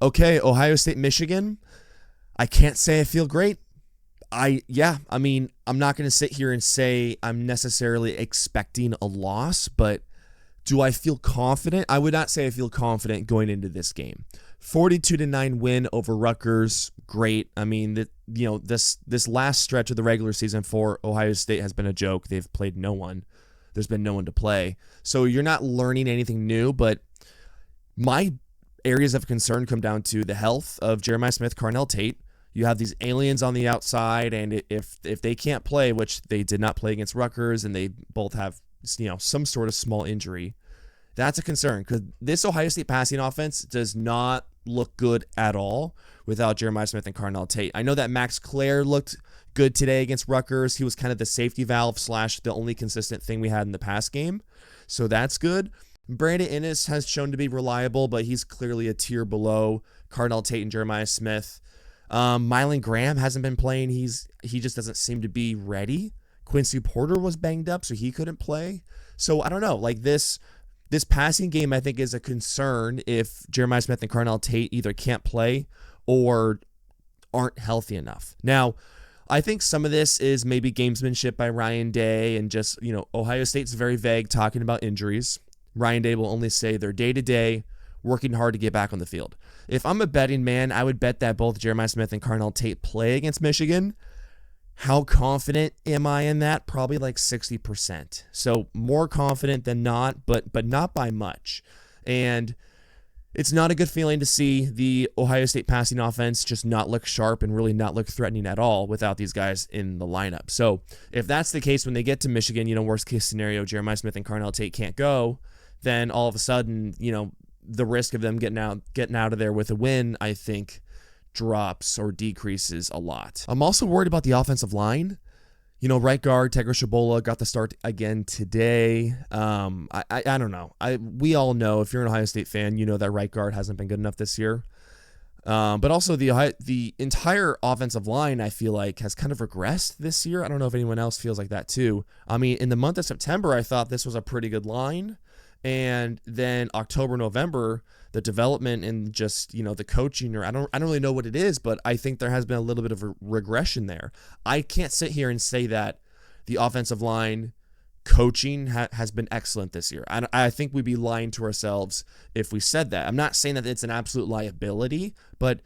Okay, Ohio State, Michigan. I can't say I feel great. I mean, I'm not going to sit here and say I'm necessarily expecting a loss, but do I feel confident? I would not say I feel confident going into this game. 42-9 win over Rutgers, great. I mean, this last stretch of the regular season for Ohio State has been a joke. They've played no one. There's been no one to play. So you're not learning anything new, but my areas of concern come down to the health of Jeremiah Smith, Carnell Tate. You have these aliens on the outside, and if they can't play, which they did not play against Rutgers, and they both have some sort of small injury, that's a concern because this Ohio State passing offense does not look good at all without Jeremiah Smith and Carnell Tate. I know that Max Clare looked good today against Rutgers. He was kind of the safety valve / the only consistent thing we had in the pass game, so that's good. Brandon Inniss has shown to be reliable, but he's clearly a tier below Carnell Tate and Jeremiah Smith. Mylan Graham hasn't been playing. He just doesn't seem to be ready. Quincy Porter was banged up, so he couldn't play. So I don't know. Like this passing game, I think, is a concern if Jeremiah Smith and Carnell Tate either can't play or aren't healthy enough. Now, I think some of this is maybe gamesmanship by Ryan Day and just, Ohio State's very vague talking about injuries. Ryan Day will only say they're day-to-day, working hard to get back on the field. If I'm a betting man, I would bet that both Jeremiah Smith and Carnell Tate play against Michigan. How confident am I in that? Probably like 60%. So more confident than not, but not by much. And it's not a good feeling to see the Ohio State passing offense just not look sharp and really not look threatening at all without these guys in the lineup. So if that's the case when they get to Michigan, worst case scenario, Jeremiah Smith and Carnell Tate can't go, then all of a sudden, the risk of them getting out of there with a win, I think, drops or decreases a lot. I'm also worried about the offensive line. Right guard Tegra Shabola got the start again today. I don't know. We all know, if you're an Ohio State fan, that right guard hasn't been good enough this year. But also the entire offensive line, I feel like, has kind of regressed this year. I don't know if anyone else feels like that too. I mean, in the month of September, I thought this was a pretty good line. And then October, November, the development and just, the coaching, or I don't really know what it is, but I think there has been a little bit of a regression there. I can't sit here and say that the offensive line coaching has been excellent this year. I think we'd be lying to ourselves if we said that. I'm not saying that it's an absolute liability, but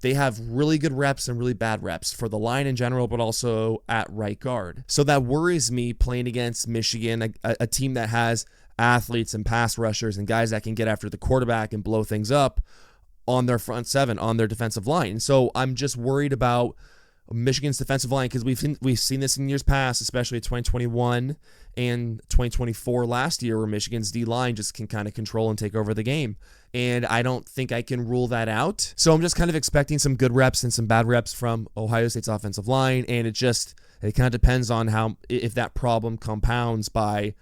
they have really good reps and really bad reps for the line in general, but also at right guard. So that worries me playing against Michigan, a team that has athletes and pass rushers and guys that can get after the quarterback and blow things up on their front seven, on their defensive line. And so I'm just worried about Michigan's defensive line because we've seen this in years past, especially 2021 and 2024 last year, where Michigan's D-line just can kind of control and take over the game. And I don't think I can rule that out. So I'm just kind of expecting some good reps and some bad reps from Ohio State's offensive line. And it kind of depends on if that problem compounds by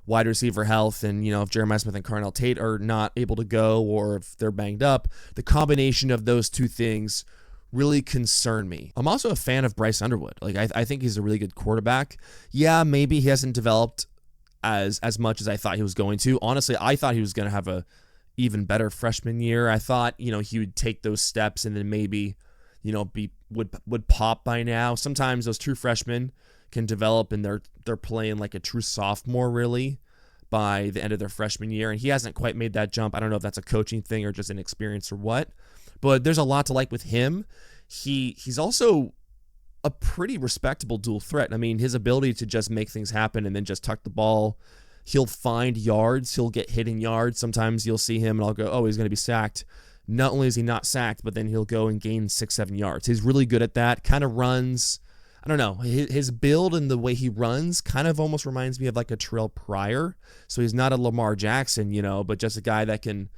wide receiver health and, if Jeremiah Smith and Carnell Tate are not able to go or if they're banged up. The combination of those two things really concern me. I'm also a fan of Bryce Underwood. Like, I think he's a really good quarterback. Yeah, maybe he hasn't developed as much as I thought he was going to. Honestly, I thought he was going to have a even better freshman year. I thought, he would take those steps and then maybe, would pop by now. Sometimes those true freshmen can develop and they're playing like a true sophomore really by the end of their freshman year, and he hasn't quite made that jump. I don't know if that's a coaching thing or just inexperience or what, but there's a lot to like with him. He's also a pretty respectable dual threat. I mean, his ability to just make things happen and then just tuck the ball, he'll find yards, he'll get hit in yards. Sometimes you'll see him and I'll go, oh, he's going to be sacked. Not only is he not sacked, but then he'll go and gain 6-7 yards. He's really good at that. Kind of runs, I don't know, his build and the way he runs kind of almost reminds me of like a Terrell Pryor. So he's not a Lamar Jackson, but just a guy that can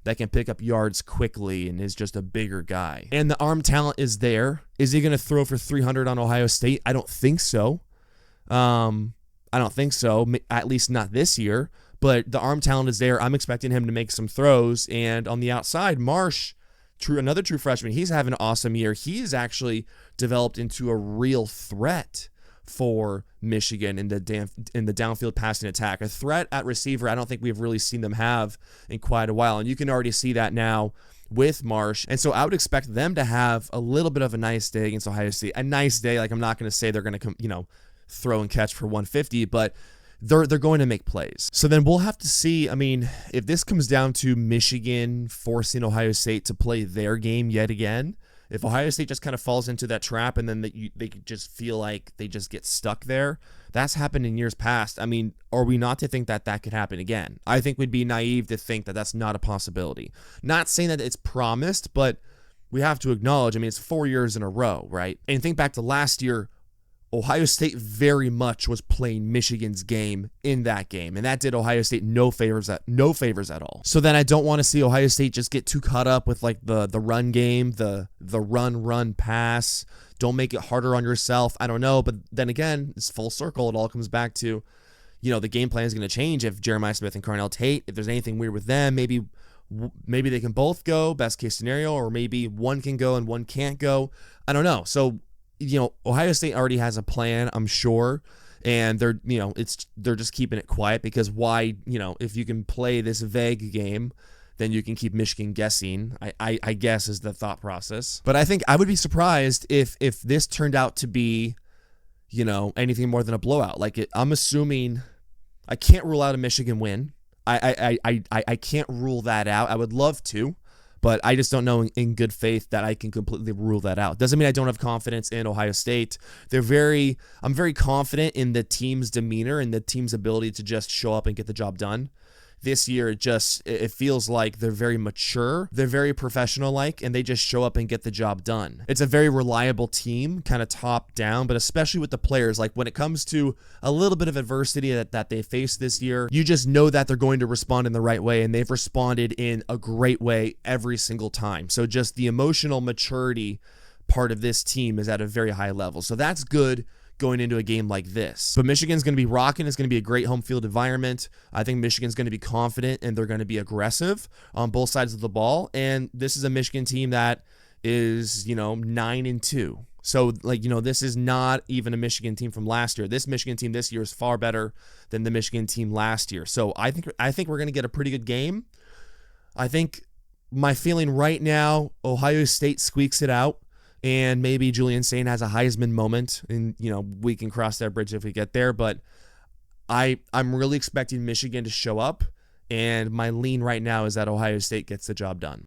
pick up yards quickly and is just a bigger guy. And the arm talent is there. Is he going to throw for 300 on Ohio State? I don't think so. At least not this year. But the arm talent is there. I'm expecting him to make some throws. And on the outside, Marsh, another true freshman, he's having an awesome year. He's actually developed into a real threat for Michigan in the downfield passing attack. A threat at receiver I don't think we've really seen them have in quite a while. And you can already see that now with Marsh. And so I would expect them to have a little bit of a nice day against Ohio State. A nice day. Like, I'm not going to say they're going to, throw and catch for 150, but they're going to make plays. So then we'll have to see. I mean, if this comes down to Michigan forcing Ohio State to play their game yet again, if Ohio State just kind of falls into that trap and then they just feel like they just get stuck there, that's happened in years past. I mean, are we not to think that that could happen again? I think we'd be naive to think that that's not a possibility. Not saying that it's promised, but we have to acknowledge, I mean, it's 4 years in a row, right? And think back to last year, Ohio State very much was playing Michigan's game in that game, and that did Ohio State no favors at all. So then I don't want to see Ohio State just get too caught up with like the run game, the run pass. Don't make it harder on yourself. I don't know, but then again, it's full circle. It all comes back to, the game plan is going to change if Jeremiah Smith and Carnell Tate, if there's anything weird with them, maybe they can both go, best case scenario, or maybe one can go and one can't go. I don't know. So Ohio State already has a plan, I'm sure, and they're just keeping it quiet because why, if you can play this vague game, then you can keep Michigan guessing, I guess is the thought process. But I think I would be surprised if this turned out to be, anything more than a blowout. I'm assuming I can't rule out a Michigan win. I can't rule that out. I would love to, but I just don't know in good faith that I can completely rule that out. Doesn't mean I don't have confidence in Ohio State. I'm very confident in the team's demeanor and the team's ability to just show up and get the job done. This year, it feels like they're very mature, they're very professional-like, and they just show up and get the job done. It's a very reliable team, kind of top down, but especially with the players, like when it comes to a little bit of adversity that they faced this year, you just know that they're going to respond in the right way, and they've responded in a great way every single time. So just the emotional maturity part of this team is at a very high level. So that's good going into a game like this. But Michigan's going to be rocking. It's going to be a great home field environment. I think Michigan's going to be confident and they're going to be aggressive on both sides of the ball. And this is a Michigan team that is, 9-2. So this is not even a Michigan team from last year. This Michigan team this year is far better than the Michigan team last year. So I think we're going to get a pretty good game. I think my feeling right now, Ohio State squeaks it out. And maybe Julian Sain has a Heisman moment, and we can cross that bridge if we get there. But I'm really expecting Michigan to show up, and my lean right now is that Ohio State gets the job done.